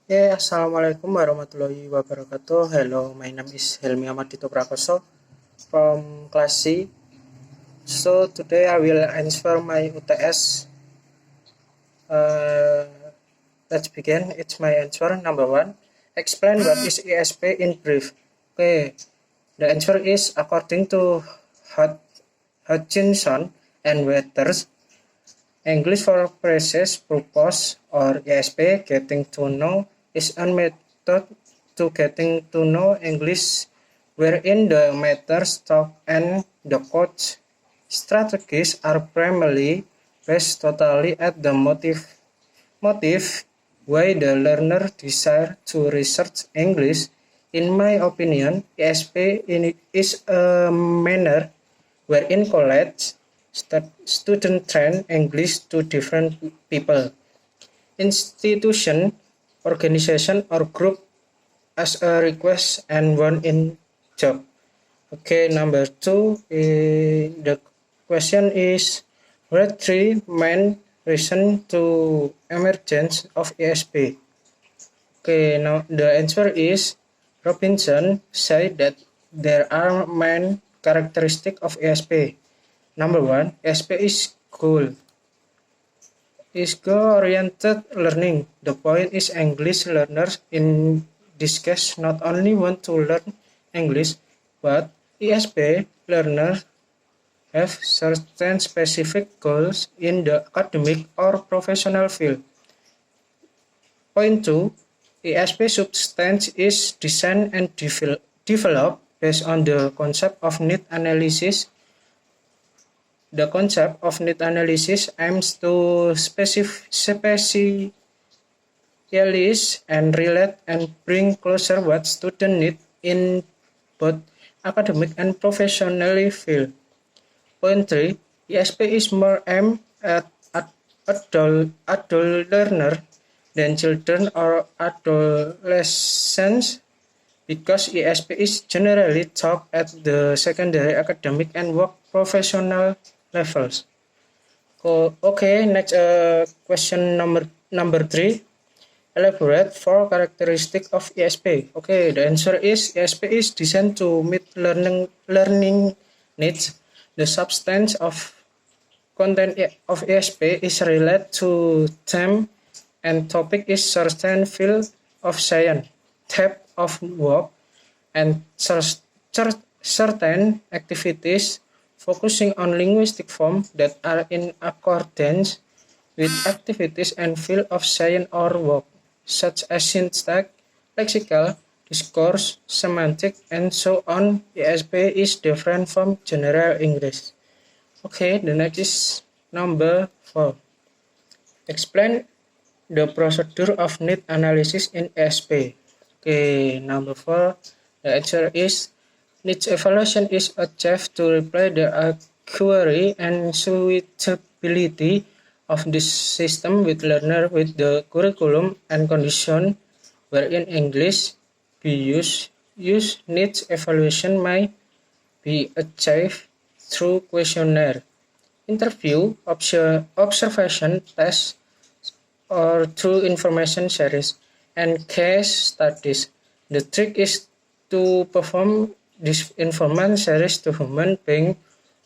Assalamualaikum warahmatullahi wabarakatuh. Hello, my name is Helmy Ahmad from class C. So today I will answer my UTS. Let's begin. It's my answer. Number one, explain what is ESP in brief. Okay, the answer is according to Hutchinson and Wetters, English for Practice Purpose or ESP, getting to know, is a method to getting to know English wherein the matters taught and the coach strategies are primarily based totally at the motive why the learner desire to research English. In my opinion, ESP is a manner wherein college student train English to different people, institution, organization, or group as a request and one in job. Okay, number two, the question is, what three main reasons to emergence of ESP? Okay, now the answer is, Robinson said that there are main characteristics of ESP. Number one, ESP is goal-oriented learning. The point is English learners in this case not only want to learn English, but ESP learners have certain specific goals in the academic or professional field. Point 2, ESP substance is designed and developed based on the concept of need analysis. The concept of need analysis aims to specialize and relate and bring closer what students need in both academic and professional field. Point 3, ESP is more aimed at adult learners than children or adolescents because ESP is generally taught at the secondary academic and work professional levels. Okay, next question number 3. Elaborate 4 characteristics of ESP. Okay, the answer is ESP is designed to meet learning needs. The substance of content of ESP is related to theme and topic is certain field of science, type of work, and certain activities focusing on linguistic forms that are in accordance with activities and field of science or work, such as syntax, lexical, discourse, semantic, and so on. ESP is different from general English. Okay, the next is number 4. Explain the procedure of need analysis in ESP. Okay, number 4. The answer is, needs evaluation is achieved to reply the query and suitability of this system with learner with the curriculum and condition wherein English be used. Needs evaluation may be achieved through questionnaire, interview, observation test, or through information series and case studies. The trick is to perform this information series to human being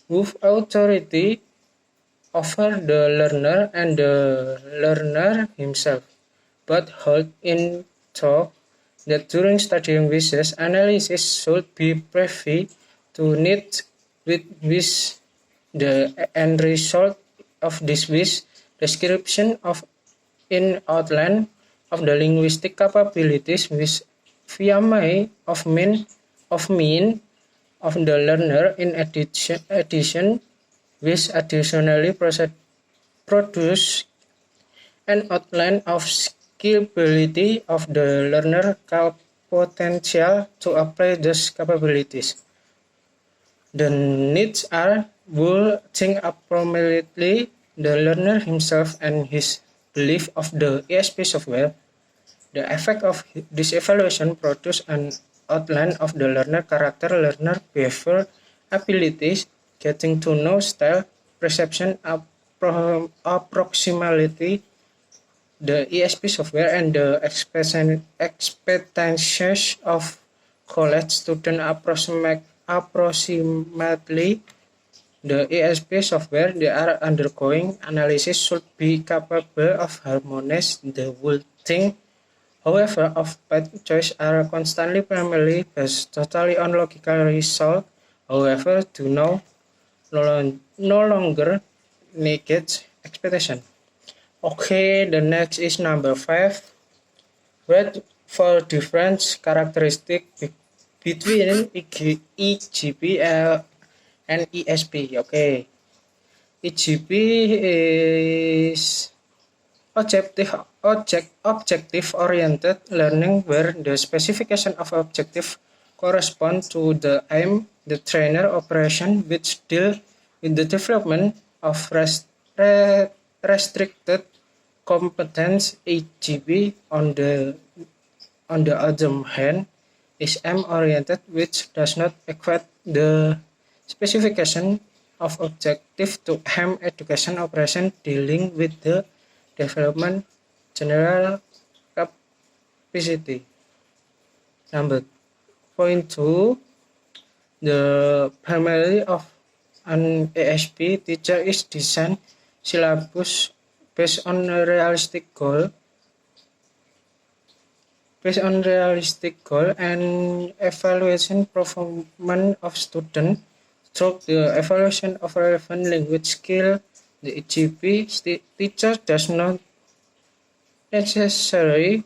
with authority over the learner and the learner himself, but hold in thought that during studying wishes analysis should be privy to needs with which the end result of this wish description of in outline of the linguistic capabilities which via way of mean of the learner in addition which additionally produce an outline of skillability of the learner potential to apply those capabilities. The needs are will think appropriately the learner himself and his belief of the ESP software. The effect of this evaluation produce an outline of the learner character, learner behavior, abilities, getting to know style, perception, approximately, the ESP software and the expectations of college students approximately the ESP software they are undergoing analysis should be capable of harmonize the whole thing. However, of path choice are constantly primarily based totally on logical result. However, do now no longer negate expectation. Okay, the next is number 5. Read for difference characteristic between EGP and ESP. Okay, EGP is objective oriented learning where the specification of objective correspond to the aim the trainer operation which deal with the development of restricted competence. EGP on the other hand is aim oriented which does not equate the specification of objective to aim education operation dealing with the development general capacity. Number point 2, the primary of an ESP teacher is design syllabus based on a realistic goal and evaluation performance of student through the evaluation of relevant language skill. The EGP teacher does not necessarily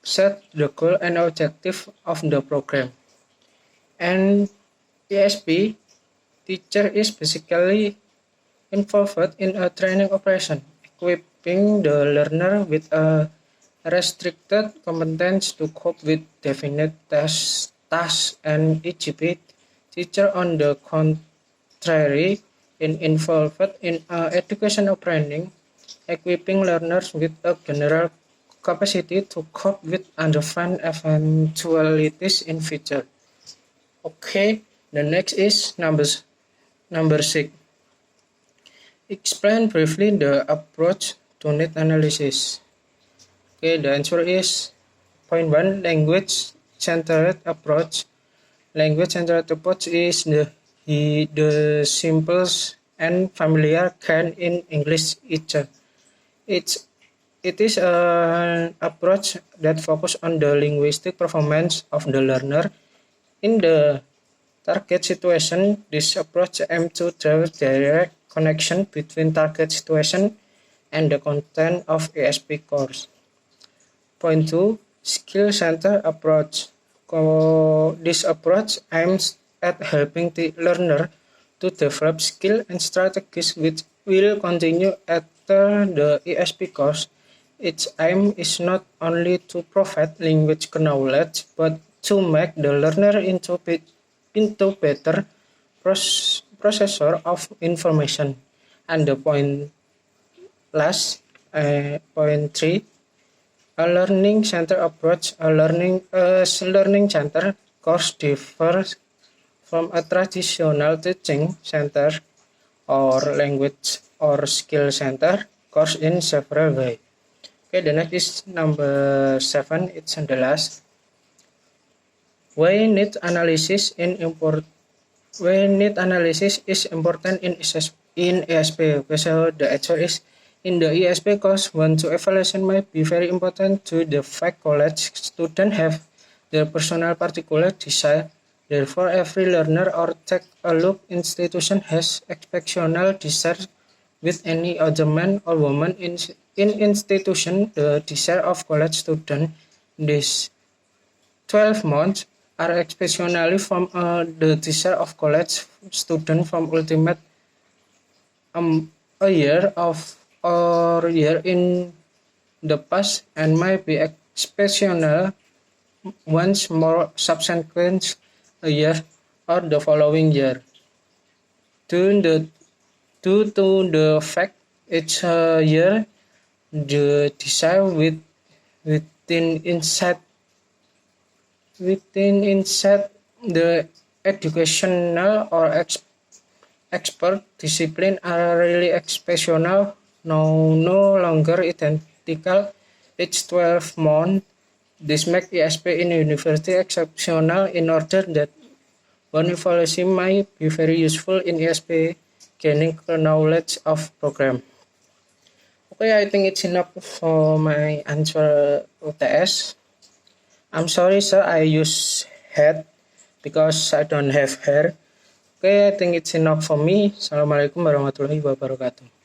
set the goal and objective of the program. And ESP teacher is basically involved in a training operation, equipping the learner with a restricted competence to cope with definite tasks, and EGP teacher on the contrary involved in educational training, equipping learners with a general capacity to cope with undefined eventualities in future. Okay, the next is number 6. Explain briefly the approach to need analysis. Okay, the answer is point 1, language centered approach. Language centered approach is the simplest and familiar kind in English teacher. It is an approach that focuses on the linguistic performance of the learner in the target situation. This approach aims to draw direct connection between target situation and the content of ESP course. Point 2, skill-centered approach. This approach aims at helping the learner to develop skill and strategies which will continue after the ESP course. Its aim is not only to provide language knowledge, but to make the learner into better processor of information. And the point 3, a learning center approach. A learning center course differs from a traditional teaching center or language or skill center course in several ways. Okay, the next is number 7. It's the last. Why need analysis is important in ESP. So the answer is in the ESP course, one to evaluation might be very important to the fact college students have their personal particular desire. Therefore, every learner or take a look institution has exceptional desire with any other man or woman in institution. The desire of college student these 12 months are exceptionally from the desire of college student from ultimate a year in the past and might be exceptional once more subsequent a year or the following year. Due to the fact each year the desire within inside the educational or expert discipline are really exceptional no longer identical each 12 months. This makes ESP in university exceptional in order that one evaluation might be very useful in ESP gaining knowledge of program. Okay, I think it's enough for my answer UTS. I'm sorry, sir, I use head because I don't have hair. Okay, I think it's enough for me. Assalamualaikum warahmatullahi wabarakatuh.